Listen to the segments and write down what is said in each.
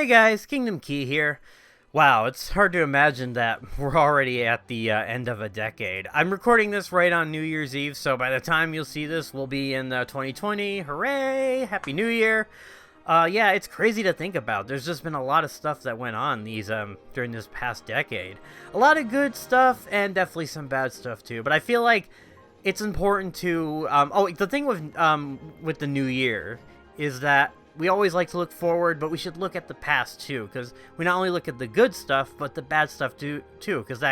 Hey guys, Kingdom Key here. Wow, it's hard to imagine that we're already at the end of a decade. I'm recording this right on New Year's Eve, so by the time you'll see this, we'll be in 2020. Hooray! Happy New Year! Yeah, it's crazy to think about. There's just been a lot of stuff that went on during this past decade. A lot of good stuff and definitely some bad stuff too. But I feel like it's important to the thing with the new year is that we always like to look forward, but we should look at the past too, because we not only look at the good stuff, but the bad stuff too, because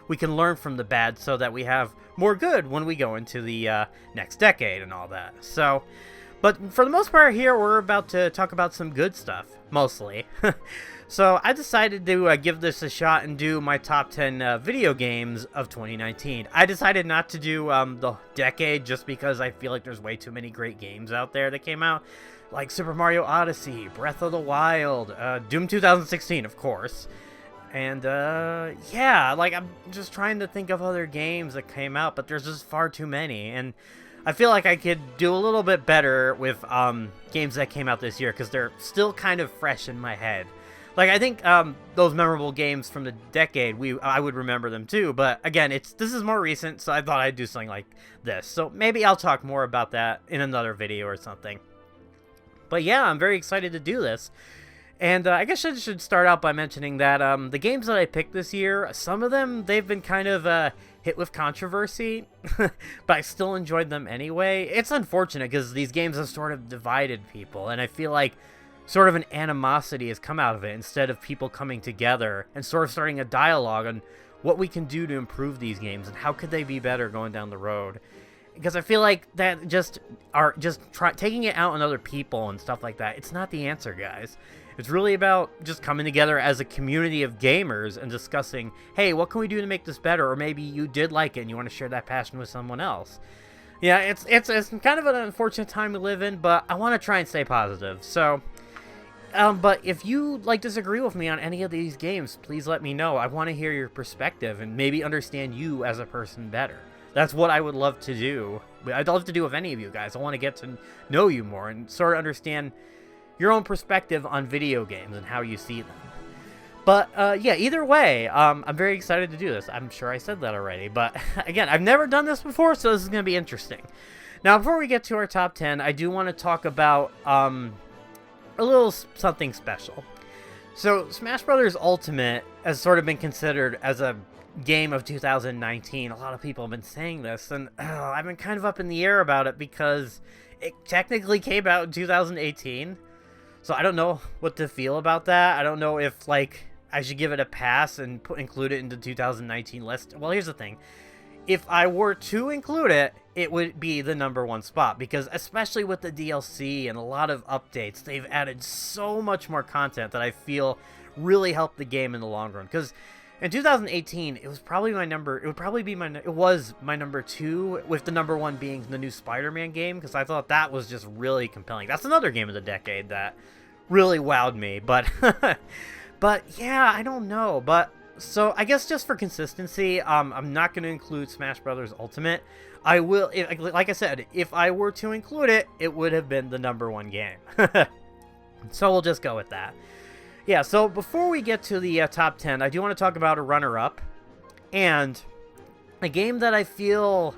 we can learn from the bad so that we have more good when we go into the next decade and all that. So, but for the most part here, we're about to talk about some good stuff, mostly. So I decided to give this a shot and do my top 10 video games of 2019. I decided not to do the decade just because I feel like there's way too many great games out there that came out. Like Super Mario Odyssey, Breath of the Wild, Doom 2016, of course. And, yeah, like, I'm just trying to think of other games that came out, but there's just far too many. And I feel like I could do a little bit better with games that came out this year, because they're still kind of fresh in my head. Like, I think those memorable games from the decade, I would remember them too. But, again, this is more recent, so I thought I'd do something like this. So maybe I'll talk more about that in another video or something. But yeah, I'm very excited to do this. And I guess I should start out by mentioning that the games that I picked this year, some of them, they've been kind of hit with controversy, but I still enjoyed them anyway. It's unfortunate because these games have sort of divided people, and I feel like sort of an animosity has come out of it instead of people coming together and sort of starting a dialogue on what we can do to improve these games and how could they be better going down the road. Because I feel like that taking it out on other people and stuff like that, it's not the answer, guys. It's really about just coming together as a community of gamers and discussing, hey, what can we do to make this better? Or maybe you did like it and you want to share that passion with someone else. Yeah, it's kind of an unfortunate time to live in, but I want to try and stay positive. So, but if you disagree with me on any of these games, please let me know. I want to hear your perspective and maybe understand you as a person better. That's what I would love to do. I'd love to do with any of you guys. I want to get to know you more and sort of understand your own perspective on video games and how you see them. But, yeah, either way, I'm very excited to do this. I'm sure I said that already. But, again, I've never done this before, so this is going to be interesting. Now, before we get to our top 10, I do want to talk about a little something special. So, Smash Bros. Ultimate has sort of been considered as a game of 2019. A lot of people have been saying this, and I've been kind of up in the air about it because it technically came out in 2018. So I don't know what to feel about that. I don't know if I should give it a pass and include it into 2019 list. Well, here's the thing. If I were to include it, it would be the #1 spot because especially with the DLC and a lot of updates, they've added so much more content that I feel really helped the game in the long run. Because in 2018, it was my number 2, with the #1 being the new Spider-Man game, because I thought that was just really compelling. That's another game of the decade that really wowed me, but but yeah, I don't know. But so I guess just for consistency, I'm not going to include Smash Bros. Ultimate. I will, like I said, if I were to include it, it would have been the #1 game. So we'll just go with that. Yeah, so before we get to the top 10, I do want to talk about a runner-up, and a game that I feel,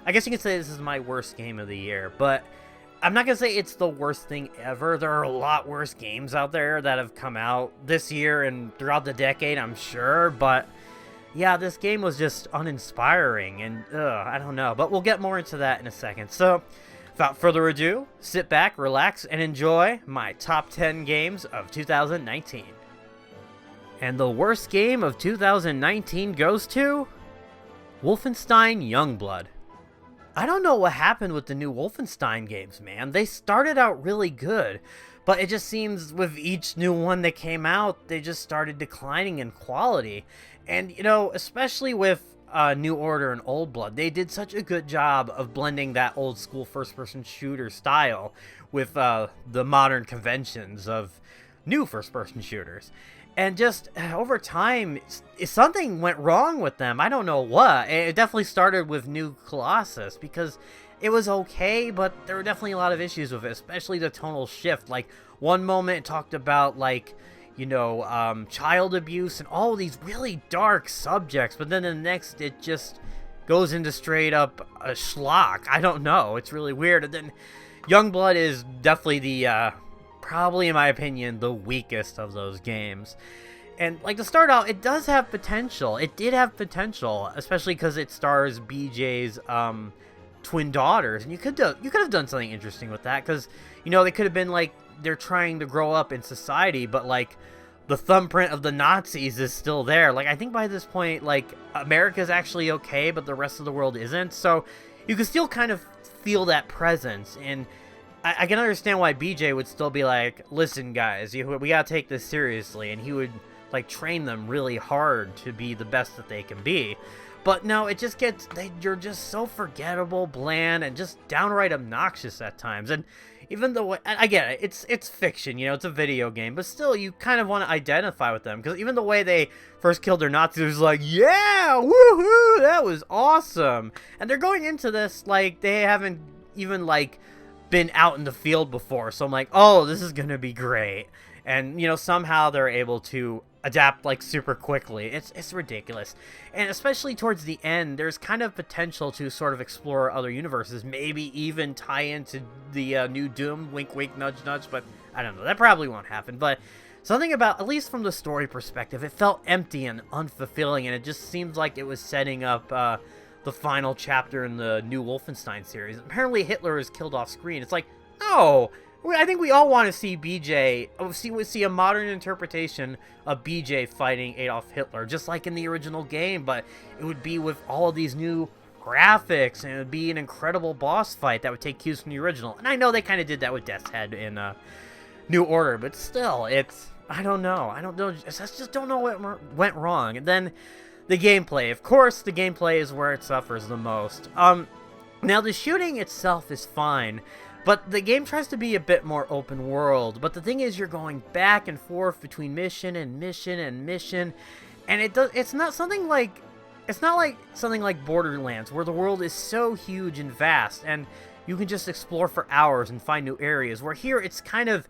I guess you could say this is my worst game of the year, but I'm not going to say it's the worst thing ever. There are a lot worse games out there that have come out this year and throughout the decade, I'm sure, but yeah, this game was just uninspiring, and I don't know, but we'll get more into that in a second. So, without further ado, sit back, relax, and enjoy my top 10 games of 2019. And the worst game of 2019 goes to Wolfenstein Youngblood. I don't know what happened with the new Wolfenstein games, man. They started out really good, but it just seems with each new one that came out, they just started declining in quality. And, especially with New Order and Old Blood, they did such a good job of blending that old school first-person shooter style with the modern conventions of new first-person shooters. And just over time, something went wrong with them. I don't know what. It definitely started with New Colossus because it was okay, but there were definitely a lot of issues with it, especially the tonal shift. Like, one moment it talked about, like, child abuse and all of these really dark subjects. But then the next, it just goes into straight up a schlock. I don't know. It's really weird. And then Youngblood is definitely the, probably in my opinion, the weakest of those games. And, like, to start out, it does have potential. It did have potential, especially because it stars BJ's twin daughters. And you could have done something interesting with that, because, they could have been, like, they're trying to grow up in society, but, like, the thumbprint of the Nazis is still there. Like, I think by this point, like, America's actually okay, but the rest of the world isn't. So you can still kind of feel that presence. And I can understand why BJ would still be like, listen, guys, we gotta take this seriously. And he would, like, train them really hard to be the best that they can be. But no, it just you're just so forgettable, bland, and just downright obnoxious at times. And even though, I get it, it's fiction, it's a video game, but still, you kind of want to identify with them, because even the way they first killed their Nazis was like, yeah, woohoo, that was awesome. And they're going into this like they haven't even, like, been out in the field before, so I'm like, oh, this is gonna be great. And, somehow they're able to adapt, like, super quickly. It's ridiculous. And especially towards the end, there's kind of potential to sort of explore other universes, maybe even tie into the new Doom, wink, wink, nudge, nudge, but I don't know. That probably won't happen. But something about, at least from the story perspective, it felt empty and unfulfilling, and it just seems like it was setting up the final chapter in the new Wolfenstein series. Apparently Hitler is killed off screen. It's like, no! I think we all want to see BJ, see a modern interpretation of BJ fighting Adolf Hitler, just like in the original game, but it would be with all of these new graphics, and it would be an incredible boss fight that would take cues from the original. And I know they kind of did that with Death's Head in New Order, but still, I don't know. I just don't know what went wrong. And then the gameplay. Of course, the gameplay is where it suffers the most. Now, the shooting itself is fine, but the game tries to be a bit more open world. But the thing is, you're going back and forth between mission and mission and mission, and it's not like something like Borderlands, where the world is so huge and vast, and you can just explore for hours and find new areas. Where here, it's kind of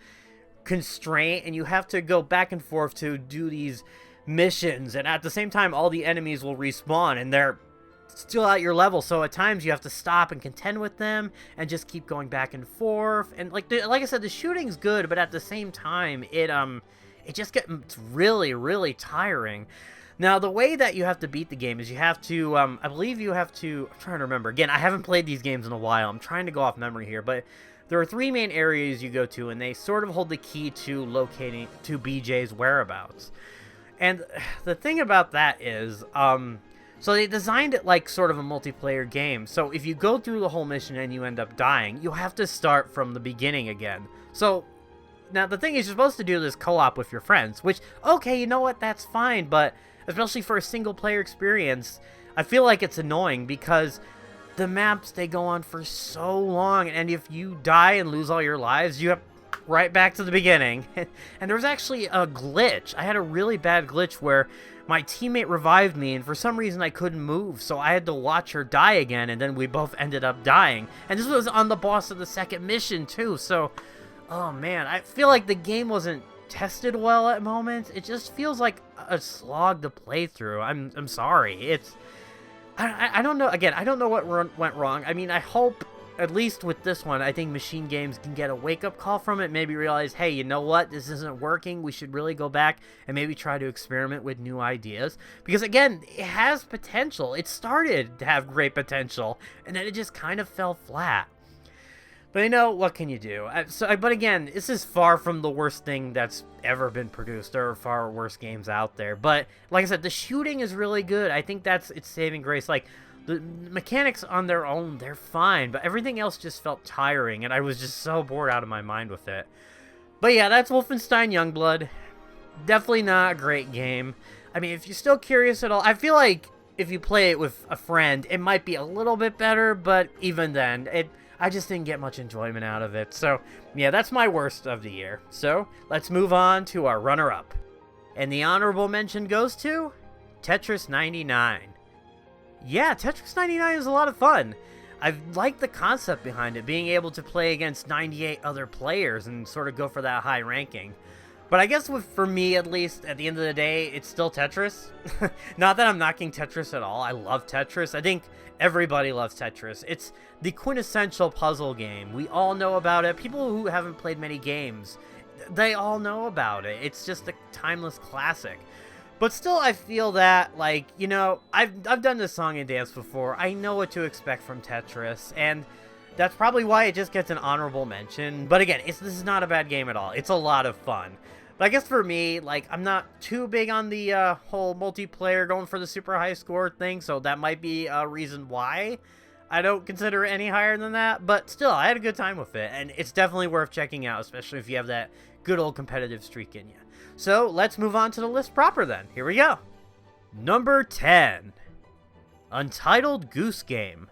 constrained, and you have to go back and forth to do these missions, and at the same time, all the enemies will respawn, and they're still at your level, so at times you have to stop and contend with them and just keep going back and forth. And like I said, the shooting's good, but at the same time, it just gets really, really tiring. Now, the way that you have to beat the game is you have to, I believe you have to, I'm trying to remember. Again, I haven't played these games in a while. I'm trying to go off memory here, but there are 3 main areas you go to, and they sort of hold the key to locating to BJ's whereabouts. And the thing about that is, so they designed it like sort of a multiplayer game. So if you go through the whole mission and you end up dying, you have to start from the beginning again. So now the thing is, you're supposed to do this co-op with your friends, which, okay, you know what, that's fine, but especially for a single player experience, I feel like it's annoying because the maps, they go on for so long, and if you die and lose all your lives, you have right back to the beginning. And there was actually a glitch. I had a really bad glitch where my teammate revived me, and for some reason I couldn't move, so I had to watch her die again, and then we both ended up dying. And this was on the boss of the second mission, too, so, oh man, I feel like the game wasn't tested well at moments. It just feels like a slog to play through. I'm sorry. I don't know. Again, I don't know what went wrong. I mean, I hope, at least with this one, I think Machine Games can get a wake-up call from it, maybe realize, hey, you know what, this isn't working, we should really go back and maybe try to experiment with new ideas. Because, again, it has potential. It started to have great potential, and then it just kind of fell flat. But, what can you do? But again, this is far from the worst thing that's ever been produced. There are far worse games out there. But, like I said, the shooting is really good. I think that's its saving grace. Like, the mechanics on their own, they're fine, but everything else just felt tiring, and I was just so bored out of my mind with it. But yeah, that's Wolfenstein Youngblood. Definitely not a great game. I mean, if you're still curious at all, I feel like if you play it with a friend, it might be a little bit better, but even then, I just didn't get much enjoyment out of it. So, yeah, that's my worst of the year. So, let's move on to our runner-up. And the honorable mention goes to Tetris 99. Yeah, Tetris 99 is a lot of fun. I like the concept behind it, being able to play against 98 other players and sort of go for that high ranking. But I guess for me, at least, at the end of the day, it's still Tetris. Not that I'm knocking Tetris at all. I love Tetris. I think everybody loves Tetris. It's the quintessential puzzle game. We all know about it. People who haven't played many games, they all know about it. It's just a timeless classic. But still, I feel that, like, you know, I've done this song and dance before. I know what to expect from Tetris, and that's probably why it just gets an honorable mention. But again, this is not a bad game at all. It's a lot of fun. But I guess for me, like, I'm not too big on the whole multiplayer going for the super high score thing, so that might be a reason why I don't consider it any higher than that. But still, I had a good time with it, and it's definitely worth checking out, especially if you have that good old competitive streak in you. So let's move on to the list proper then. Here we go. Number 10. Untitled Goose Game.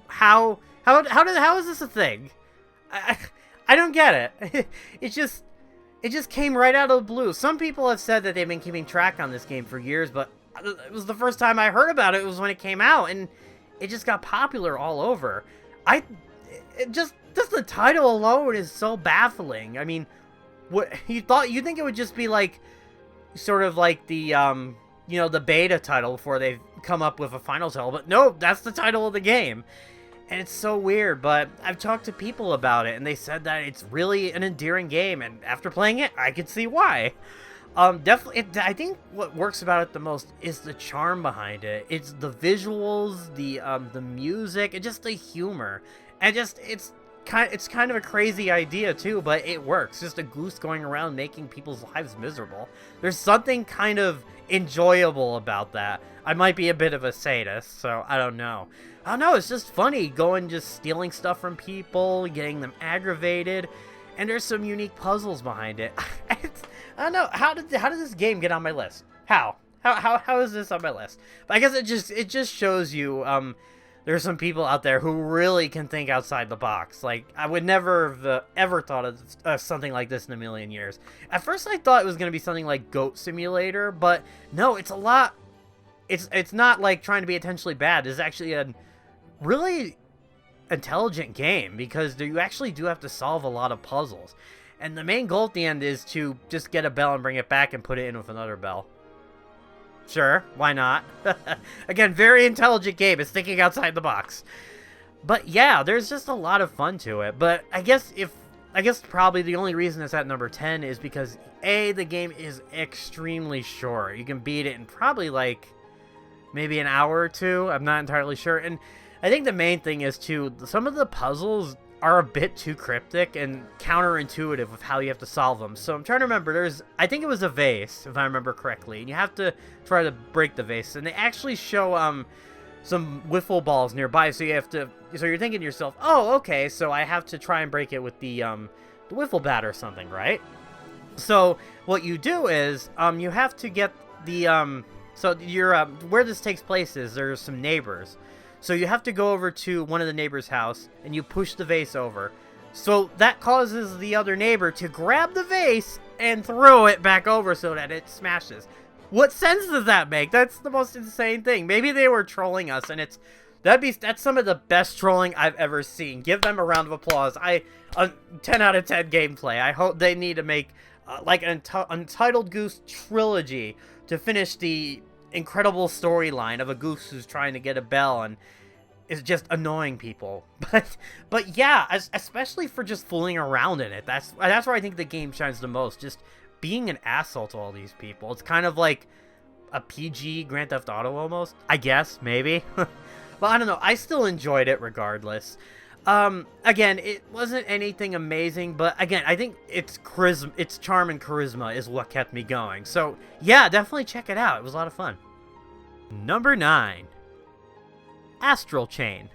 How is this a thing? I don't get it. It just came right out of the blue. Some people have said that they've been keeping track on this game for years, but it was the first time I heard about it. It was when it came out, and it just got popular all over. Just the title alone is so baffling. I mean, what you think it would just be like, sort of like the you know, the beta title before they've come up with a final title, but no, that's the title of the game. And it's so weird, but I've talked to people about it, and they said that it's really an endearing game, and after playing it, I could see why. Definitely, I think what works about it the most is the charm behind it. It's the visuals, the music, and just the humor, and just it's kind of a crazy idea too, but it works. Just a goose going around making people's lives miserable. There's something kind of enjoyable about that. I might be a bit of a sadist, so I don't know. It's just funny going, just stealing stuff from people, getting them aggravated, and there's some unique puzzles behind it. I don't know, how did this game get on my list? How is this on my list? But I guess it just shows you there's some people out there who really can think outside the box. Like, I would never have ever thought of something like this in a million years. At first I thought it was going to be something like Goat Simulator, but no, it's a lot. It's not like trying to be intentionally bad. It's actually a really intelligent game, because you actually do have to solve a lot of puzzles. And the main goal at the end is to just get a bell and bring it back and put it in with another bell. Sure, why not? Again, very intelligent game. It's thinking outside the box. But yeah, there's just a lot of fun to it. But I guess probably the only reason it's at number 10 is because the game is extremely short. You can beat it in probably like maybe an hour or two. I'm not entirely sure. And I think the main thing is too, some of the puzzles are a bit too cryptic and counterintuitive with how you have to solve them. So I'm trying to remember, I think it was a vase, if I remember correctly, and you have to try to break the vase, and they actually show some wiffle balls nearby, so you're thinking to yourself, oh, okay, so I have to try and break it with the wiffle bat or something, right? So what you do is you have to get the so you're where this takes place is there's some neighbors. So you have to go over to one of the neighbors' house, and you push the vase over. So that causes the other neighbor to grab the vase and throw it back over so that it smashes. What sense does that make? That's the most insane thing. Maybe they were trolling us, and that's some of the best trolling I've ever seen. Give them a round of applause. 10 out of 10 gameplay. I hope they need to make like an Untitled Goose trilogy to finish the incredible storyline of a goose who's trying to get a bell and is just annoying people. But yeah, especially for just fooling around in it. That's where I think the game shines the most. Just being an asshole to all these people. It's kind of like a PG Grand Theft Auto almost, I guess, maybe. Well, I don't know. I still enjoyed it regardless. Again, it wasn't anything amazing, but again, I think its charm and charisma is what kept me going. So yeah, definitely check it out. It was a lot of fun. Number 9. Astral Chain.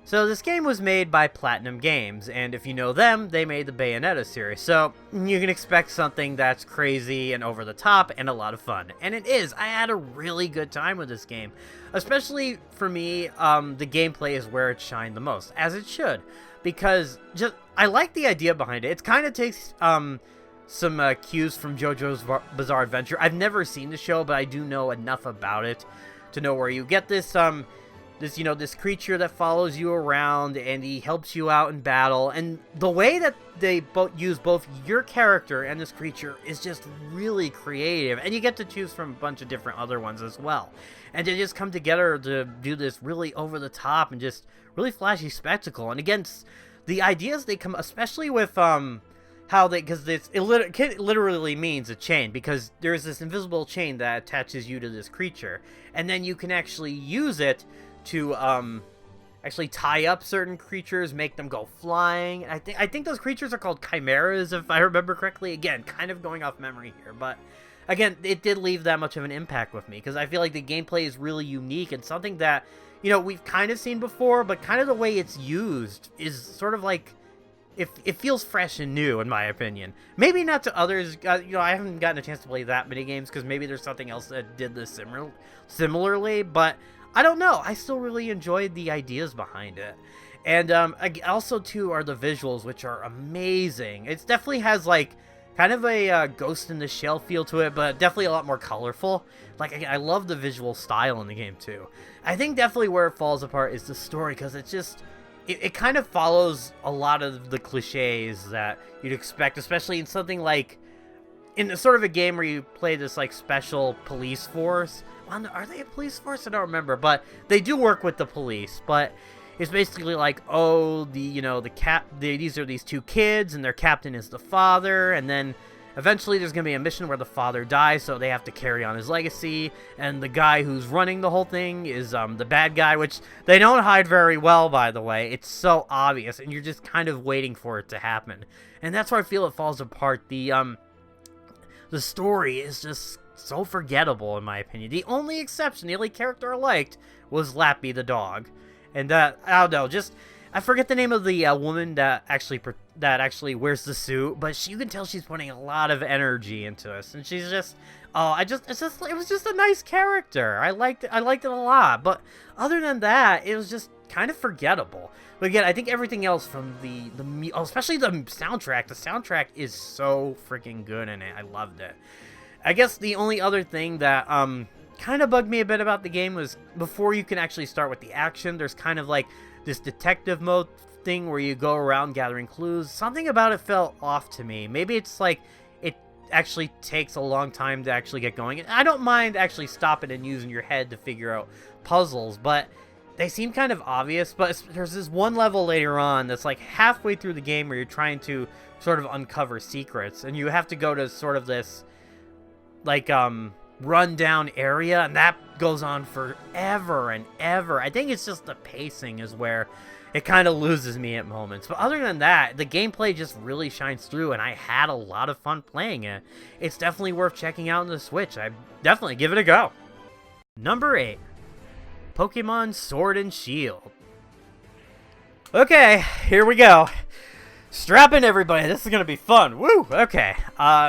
So this game was made by Platinum Games, and if you know them, they made the Bayonetta series, so you can expect something that's crazy and over the top and a lot of fun. And it is. I had a really good time with this game. Especially for me, the gameplay is where it shined the most, as it should, because I like the idea behind it. It kind of takes some cues from JoJo's Bizarre Adventure. I've never seen the show, but I do know enough about it to know where you get this this creature that follows you around, and he helps you out in battle. And the way that they use both your character and this creature is just really creative, and you get to choose from a bunch of different other ones as well. And they just come together to do this really over the top and just really flashy spectacle. And again, the ideas they come, especially with how they, because it literally means a chain, because there's this invisible chain that attaches you to this creature, and then you can actually use it to actually tie up certain creatures, make them go flying. And I think those creatures are called chimeras, if I remember correctly. Again, kind of going off memory here, but again, it did leave that much of an impact with me, because I feel like the gameplay is really unique and something that, you know, we've kind of seen before, but kind of the way it's used is sort of like, it feels fresh and new, in my opinion. Maybe not to others. You know, I haven't gotten a chance to play that many games, because maybe there's something else that did this similarly, but I don't know. I still really enjoyed the ideas behind it. And also, too, are the visuals, which are amazing. It definitely has, like, kind of a Ghost in the Shell feel to it, but definitely a lot more colorful. Like, I love the visual style in the game, too. I think definitely where it falls apart is the story, because it's just... It kind of follows a lot of the cliches that you'd expect, especially in something like... in a sort of a game where you play this, like, special police force. Are they a police force? I don't remember, but they do work with the police, but it's basically like, oh, these are these two kids, and their captain is the father, and then eventually there's going to be a mission where the father dies, so they have to carry on his legacy, and the guy who's running the whole thing is the bad guy, which they don't hide very well, by the way. It's so obvious, and you're just kind of waiting for it to happen. And that's where I feel it falls apart. The story is just so forgettable, in my opinion. The only exception, the only character I liked, was Lappy the dog. And I don't know, just... I forget the name of the woman that actually wears the suit, but you can tell she's putting a lot of energy into this, and she's just, it was just a nice character. I liked it a lot, but other than that, it was just kind of forgettable. But again, I think everything else from especially the soundtrack. The soundtrack is so freaking good in it. I loved it. I guess the only other thing that kind of bugged me a bit about the game was before you can actually start with the action, there's kind of like this detective mode thing where you go around gathering clues. Something about it felt off to me. Maybe it's like it actually takes a long time to actually get going. I don't mind actually stopping and using your head to figure out puzzles, but they seem kind of obvious. But there's this one level later on that's like halfway through the game where you're trying to sort of uncover secrets, and you have to go to sort of this like rundown area, and that goes on forever and ever. I think it's just the pacing is where it kind of loses me at moments. But other than that, the gameplay just really shines through, and I had a lot of fun playing it. It's definitely worth checking out on the Switch. I definitely give it a go. Number 8. Pokemon Sword and Shield. Okay, here we go. Strap in, everybody. This is going to be fun. Woo! Okay.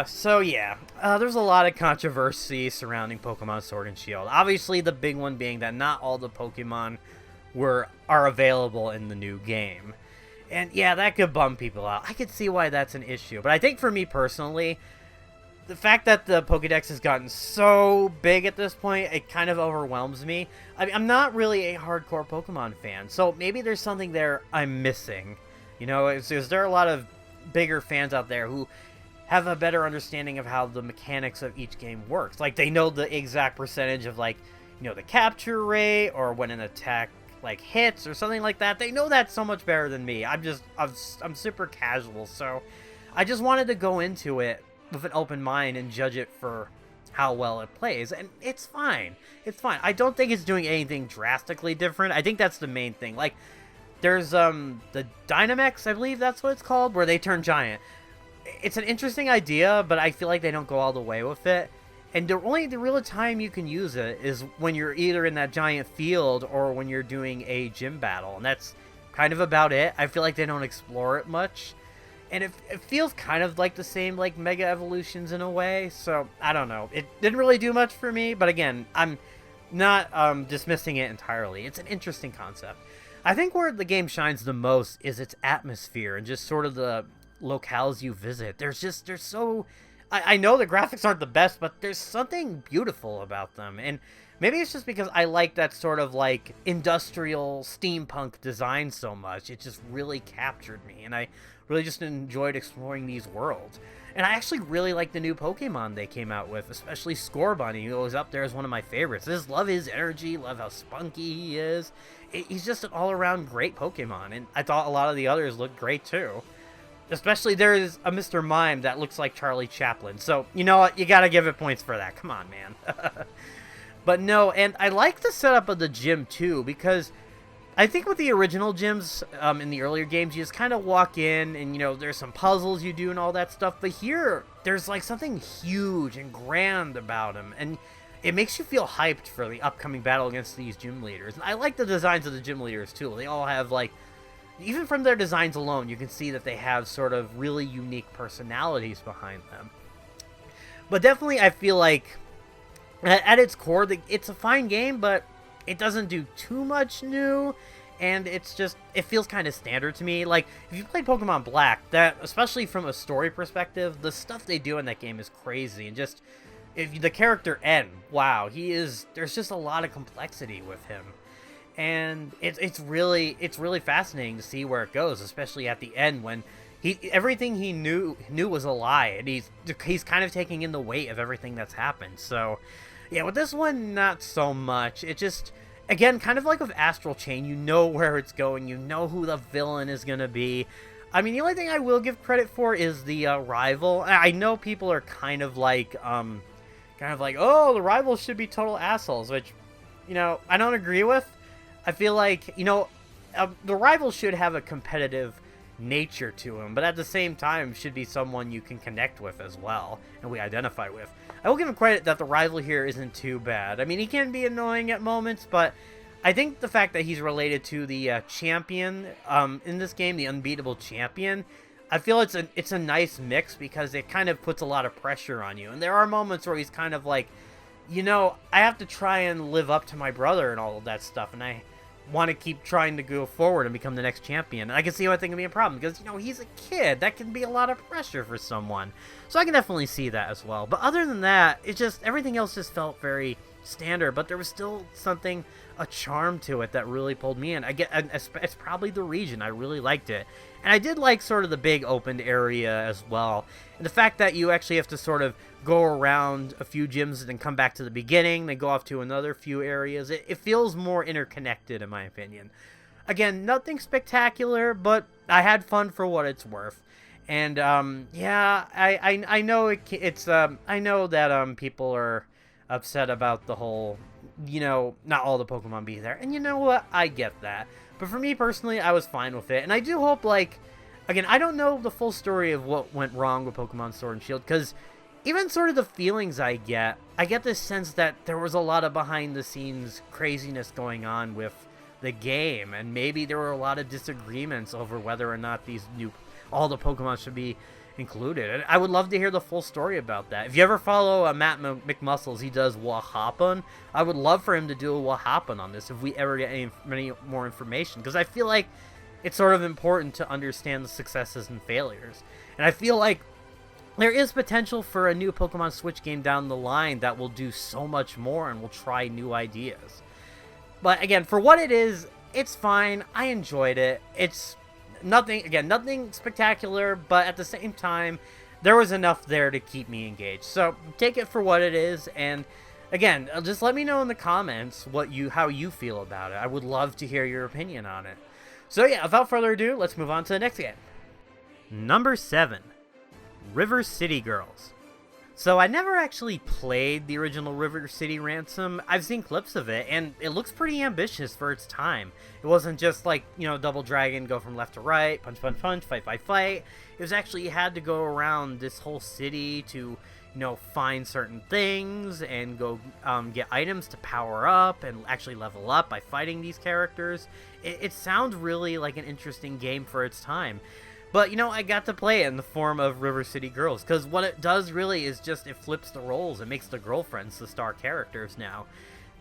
So yeah. There's a lot of controversy surrounding Pokemon Sword and Shield. Obviously, the big one being that not all the Pokemon are available in the new game. And yeah, that could bum people out. I could see why that's an issue. But I think for me personally, the fact that the Pokédex has gotten so big at this point, it kind of overwhelms me. I mean, I'm not really a hardcore Pokemon fan, so maybe there's something there I'm missing. You know, is there a lot of bigger fans out there who have a better understanding of how the mechanics of each game works? Like, they know the exact percentage of, like, you know, the capture rate, or when an attack, like, hits, or something like that. They know that so much better than me. I'm super casual, so I just wanted to go into it with an open mind and judge it for how well it plays, and it's fine. It's fine. I don't think it's doing anything drastically different. I think that's the main thing. Like, there's the Dynamax, I believe that's what it's called, where they turn giant. It's an interesting idea, but I feel like they don't go all the way with it. And the real time you can use it is when you're either in that giant field or when you're doing a gym battle, and that's kind of about it. I feel like they don't explore it much, and it feels kind of like the same like Mega Evolutions in a way. So I don't know. It didn't really do much for me, but again, I'm not dismissing it entirely. It's an interesting concept. I think where the game shines the most is its atmosphere and just sort of the locales you visit. There's so... I know the graphics aren't the best, but there's something beautiful about them. And Maybe it's just because I like that sort of like industrial steampunk design so much. It just really captured me, and I really just enjoyed exploring these worlds. And I actually really like the new Pokemon they came out with, especially Scorbunny, who was up there as one of my favorites. I just love his energy, love how spunky he is. He's just an all-around great Pokemon, and I thought a lot of the others looked great too. Especially there's a Mr. Mime that looks like Charlie Chaplin, so you know what? You gotta give it points for that. Come on, man. But no, and I like the setup of the gym too, because I think with the original gyms in the earlier games, you just kind of walk in and, you know, there's some puzzles you do and all that stuff. But here, there's like something huge and grand about them. And it makes you feel hyped for the upcoming battle against these gym leaders. And I like the designs of the gym leaders too. They all have like, even from their designs alone, you can see that they have sort of really unique personalities behind them. But definitely, I feel like at its core, it's a fine game, but it doesn't do too much new, and it feels kind of standard to me. Like, if you played Pokemon Black, that, especially from a story perspective, the stuff they do in that game is crazy, and just, if the character N, wow, there's just a lot of complexity with him, and it's really fascinating to see where it goes, especially at the end when everything he knew was a lie, and he's kind of taking in the weight of everything that's happened. So yeah, with this one, not so much. It just, again, kind of like with Astral Chain, you know where it's going, you know who the villain is going to be. I mean, the only thing I will give credit for is the rival. I know people are kind of like, oh, the rivals should be total assholes, which, you know, I don't agree with. I feel like, you know, the rival should have a competitive nature to him, but at the same time should be someone you can connect with as well, and we identify with. I will give him credit that the rival here isn't too bad. I mean, he can be annoying at moments, but I think the fact that he's related to the champion in this game, the unbeatable champion, I feel it's a nice mix, because it kind of puts a lot of pressure on you. And there are moments where he's kind of like, you know, I have to try and live up to my brother and all of that stuff, and I want to keep trying to go forward and become the next champion. And I can see why I think it can be a problem, because, you know, he's a kid. That can be a lot of pressure for someone. So I can definitely see that as well. But other than that, everything else just felt very standard, but there was still a charm to it that really pulled me in. It's probably the region. I really liked it. And I did like sort of the big open area as well. And the fact that you actually have to sort of go around a few gyms and then come back to the beginning, then go off to another few areas. It feels more interconnected, in my opinion. Again, nothing spectacular, but I had fun for what it's worth. And yeah, I know I know that people are upset about the whole, you know, not all the Pokemon being there. And you know what? I get that. But for me personally, I was fine with it. And I do hope, like, again, I don't know the full story of what went wrong with Pokemon Sword and Shield, because even sort of the feelings I get this sense that there was a lot of behind-the-scenes craziness going on with the game, and maybe there were a lot of disagreements over whether or not all the Pokemon should be included. And I would love to hear the full story about that. If you ever follow Matt McMuscles, he does Wahhappen. I would love for him to do a Wahhappen on this if we ever get any more information, because I feel like it's sort of important to understand the successes and failures. And I feel like there is potential for a new Pokemon Switch game down the line that will do so much more and will try new ideas. But again, for what it is, it's fine. I enjoyed it. It's nothing spectacular, but at the same time, there was enough there to keep me engaged. So take it for what it is, and again, just let me know in the comments how you feel about it. I would love to hear your opinion on it. So yeah, without further ado, let's move on to the next game. Number 7. River City Girls. So I never actually played the original River City Ransom. I've seen clips of it, and it looks pretty ambitious for its time. It wasn't just like, you know, Double Dragon, go from left to right, punch, punch, punch, fight, fight, fight. It was actually, you had to go around this whole city to, you know, find certain things and go get items to power up and actually level up by fighting these characters. It sounds really like an interesting game for its time. But, you know, I got to play it in the form of River City Girls, because what it does really is just, it flips the roles. It makes the girlfriends the star characters now.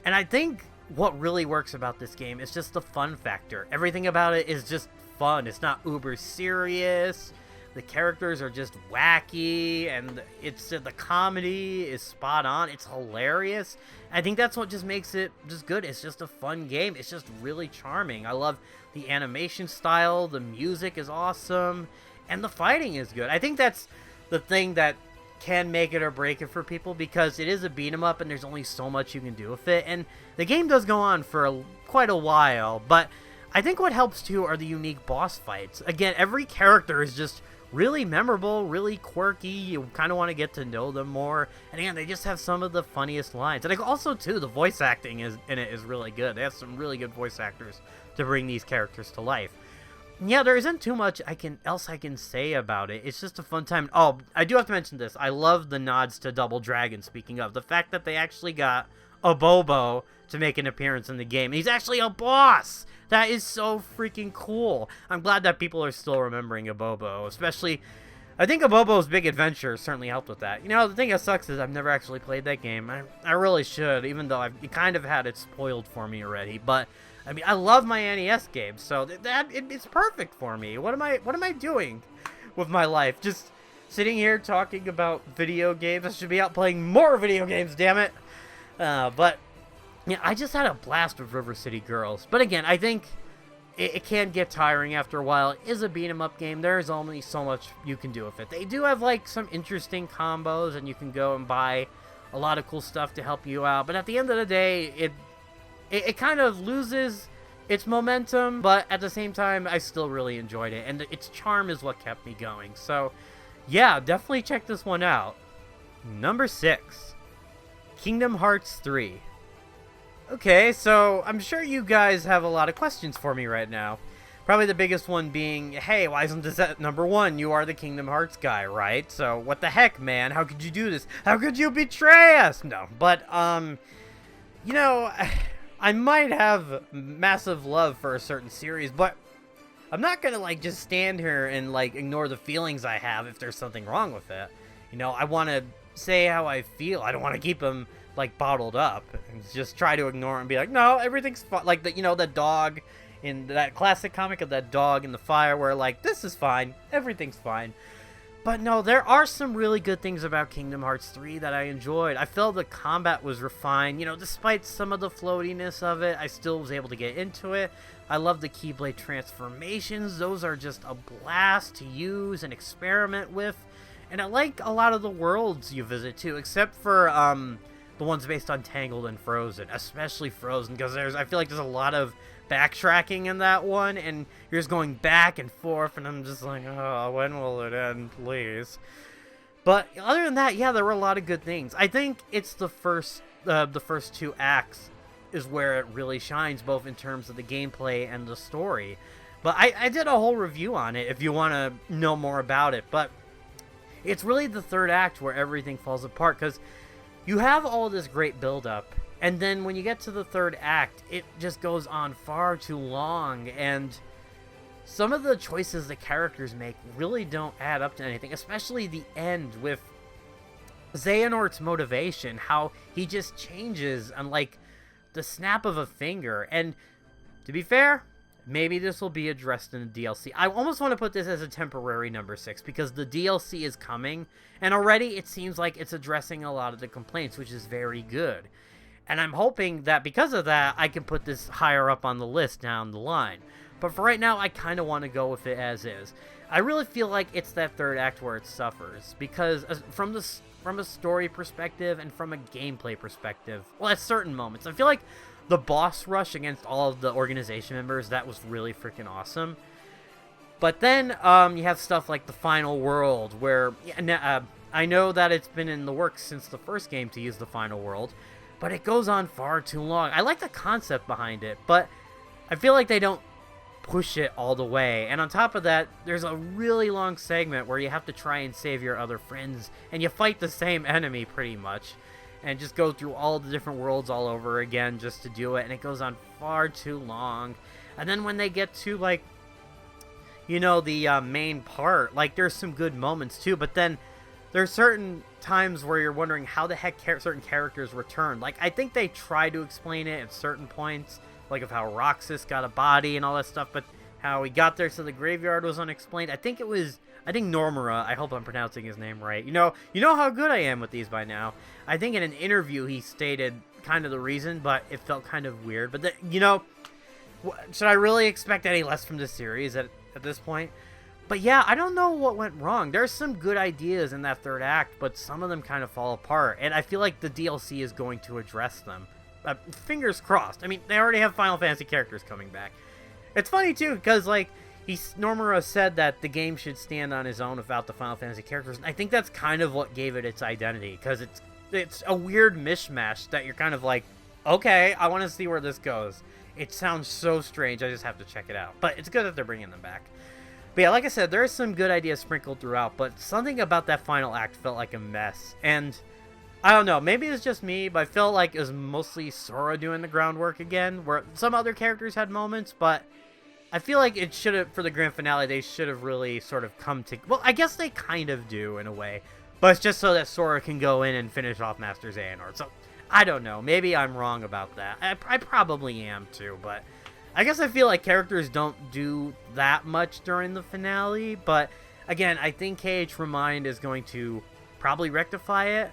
And I think what really works about this game is just the fun factor. Everything about it is just fun. It's not uber serious. The characters are just wacky, and the comedy is spot on. It's hilarious. I think that's what just makes it just good. It's just a fun game. It's just really charming. I love the animation style. The music is awesome, and the fighting is good. I think that's the thing that can make it or break it for people, because it is a beat 'em up and there's only so much you can do with it, and the game does go on for quite a while. But I think what helps too are the unique boss fights. Again, every character is just really memorable, really quirky. You kind of want to get to know them more, and again, they just have some of the funniest lines. And also too, the voice acting in it is really good. They have some really good voice actors to bring these characters to life. Yeah, there isn't too much I can say about it. It's just a fun time. Oh, I do have to mention this. I love the nods to Double Dragon. Speaking of, the fact that they actually got a Bobo to make an appearance in the game. He's actually a boss! That is so freaking cool. I'm glad that people are still remembering a Bobo, especially... I think a Bobo's Big Adventure certainly helped with that. You know, the thing that sucks is I've never actually played that game. I really should, even though I've kind of had it spoiled for me already. But I mean, I love my NES games, so it's perfect for me. What am I doing with my life? Just sitting here talking about video games. I should be out playing more video games, damn it. But yeah, I just had a blast with River City Girls. But again, I think it can get tiring after a while. It is a beat 'em up game. There's only so much you can do with it. They do have like some interesting combos, and you can go and buy a lot of cool stuff to help you out. But at the end of the day, it kind of loses its momentum, but at the same time, I still really enjoyed it, and its charm is what kept me going. So, yeah, definitely check this one out. Number 6, Kingdom Hearts 3. Okay, so I'm sure you guys have a lot of questions for me right now. Probably the biggest one being, hey, why isn't this at number 1? You are the Kingdom Hearts guy, right? So, what the heck, man? How could you do this? How could you betray us? No, but, you know... I might have massive love for a certain series, but I'm not gonna, like, just stand here and, like, ignore the feelings I have if there's something wrong with it. You know, I want to say how I feel. I don't want to keep them, like, bottled up and just try to ignore it and be like, no, everything's fine. Like, that dog in that classic comic of that dog in the fire where, like, this is fine. Everything's fine. But no, there are some really good things about Kingdom Hearts 3 that I enjoyed. I felt the combat was refined. You know, despite some of the floatiness of it, I still was able to get into it. I love the Keyblade transformations. Those are just a blast to use and experiment with. And I like a lot of the worlds you visit too, except for the ones based on Tangled and Frozen. Especially Frozen, because I feel like there's a lot of backtracking in that one, and you're just going back and forth, and I'm just like, oh, when will it end, please? But other than that, yeah, there were a lot of good things. I think it's the first 2 acts is where it really shines, both in terms of the gameplay and the story. But I did a whole review on it if you want to know more about it. But it's really the 3rd act where everything falls apart, because you have all this great build-up, and then when you get to the 3rd act, it just goes on far too long, and some of the choices the characters make really don't add up to anything, especially the end with Xehanort's motivation, how he just changes on, like, the snap of a finger. And to be fair, maybe this will be addressed in the DLC. I almost want to put this as a temporary number 6, because the DLC is coming, and already it seems like it's addressing a lot of the complaints, which is very good. And I'm hoping that because of that, I can put this higher up on the list down the line. But for right now, I kind of want to go with it as is. I really feel like it's that 3rd act where it suffers, because from a story perspective and from a gameplay perspective, well, at certain moments, I feel like the boss rush against all of the organization members, that was really freaking awesome. But then you have stuff like the final world, where I know that it's been in the works since the first game to use the final world, but it goes on far too long. I like the concept behind it, but I feel like they don't push it all the way. And on top of that, there's a really long segment where you have to try and save your other friends, and you fight the same enemy pretty much, and just go through all the different worlds all over again just to do it, and it goes on far too long. And then when they get to, like, you know, the main part, like, there's some good moments too, but then there's certain times where you're wondering how the heck certain characters return. Like, I think they try to explain it at certain points, like of how Roxas got a body and all that stuff, but how he got there so the graveyard was unexplained. I think Normura, I hope I'm pronouncing his name right. You know how good I am with these by now. I think in an interview he stated kind of the reason, but it felt kind of weird. But, should I really expect any less from this series at this point? But yeah, I don't know what went wrong. There's some good ideas in that third act, but some of them kind of fall apart. And I feel like the DLC is going to address them. Fingers crossed. I mean, they already have Final Fantasy characters coming back. It's funny, too, because, like, Normura said that the game should stand on its own without the Final Fantasy characters. And I think that's kind of what gave it its identity, because it's a weird mishmash that you're kind of like, okay, I want to see where this goes. It sounds so strange, I just have to check it out. But it's good that they're bringing them back. But yeah, like I said, there are some good ideas sprinkled throughout, but something about that final act felt like a mess. And I don't know, maybe it's just me, but I felt like it was mostly Sora doing the groundwork again, where some other characters had moments, but I feel like it should have, for the grand finale, they should have really sort of come to... Well, I guess they kind of do, in a way. But it's just so that Sora can go in and finish off Master Xehanort. So, I don't know. Maybe I'm wrong about that. I probably am, too. But I guess I feel like characters don't do that much during the finale. But, again, I think KH Remind is going to probably rectify it.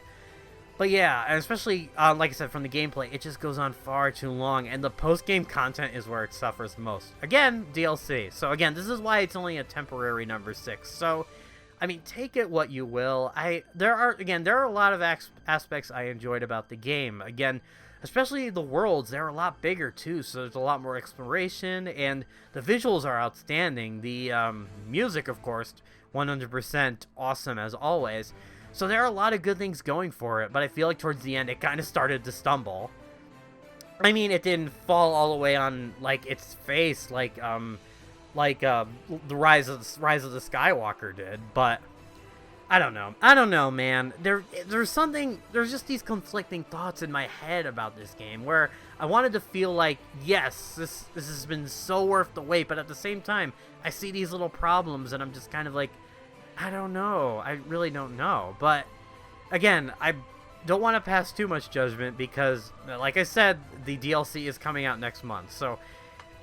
But yeah, and especially, like I said, from the gameplay, it just goes on far too long, and the post-game content is where it suffers the most. Again, DLC. So again, this is why it's only a temporary number 6. So, I mean, take it what you will. There are a lot of aspects I enjoyed about the game. Again, especially the worlds, they're a lot bigger too, so there's a lot more exploration, and the visuals are outstanding. The music, of course, 100% awesome as always. So there are a lot of good things going for it, but I feel like towards the end it kind of started to stumble. I mean, it didn't fall all the way on like its face like the Rise of the Skywalker did, but I don't know, man. There's just these conflicting thoughts in my head about this game where I wanted to feel like, yes, this has been so worth the wait, but at the same time, I see these little problems and I'm just kind of like, I don't know. I really don't know. But, again, I don't want to pass too much judgment because, like I said, the DLC is coming out next month. So,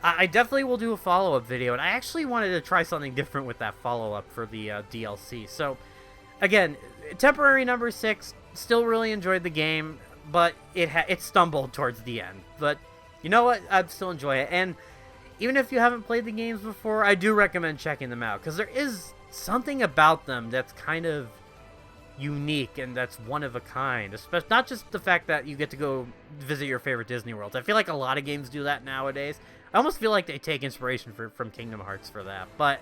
I definitely will do a follow-up video. And I actually wanted to try something different with that follow-up for the DLC. So, again, temporary number 6. Still really enjoyed the game. But it stumbled towards the end. But, you know what? I'd still enjoy it. And even if you haven't played the games before, I do recommend checking them out. Because there is something about them that's kind of unique and that's one of a kind. Especially not just the fact that you get to go visit your favorite Disney worlds. I feel like a lot of games do that nowadays. I almost feel like they take inspiration from Kingdom Hearts for that. But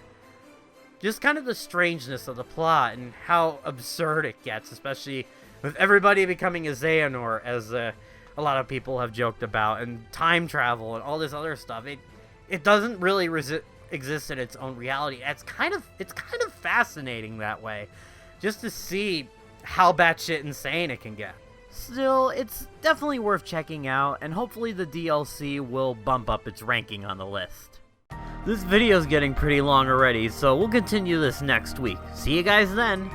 just kind of the strangeness of the plot and how absurd it gets, especially with everybody becoming a Xehanort, as a lot of people have joked about, and time travel and all this other stuff. It doesn't really exist in its own reality. It's kind of fascinating that way, just to see how batshit insane it can get. Still, it's definitely worth checking out, and hopefully the DLC will bump up its ranking on the list. This video's getting pretty long already, so we'll continue this next week. See you guys then!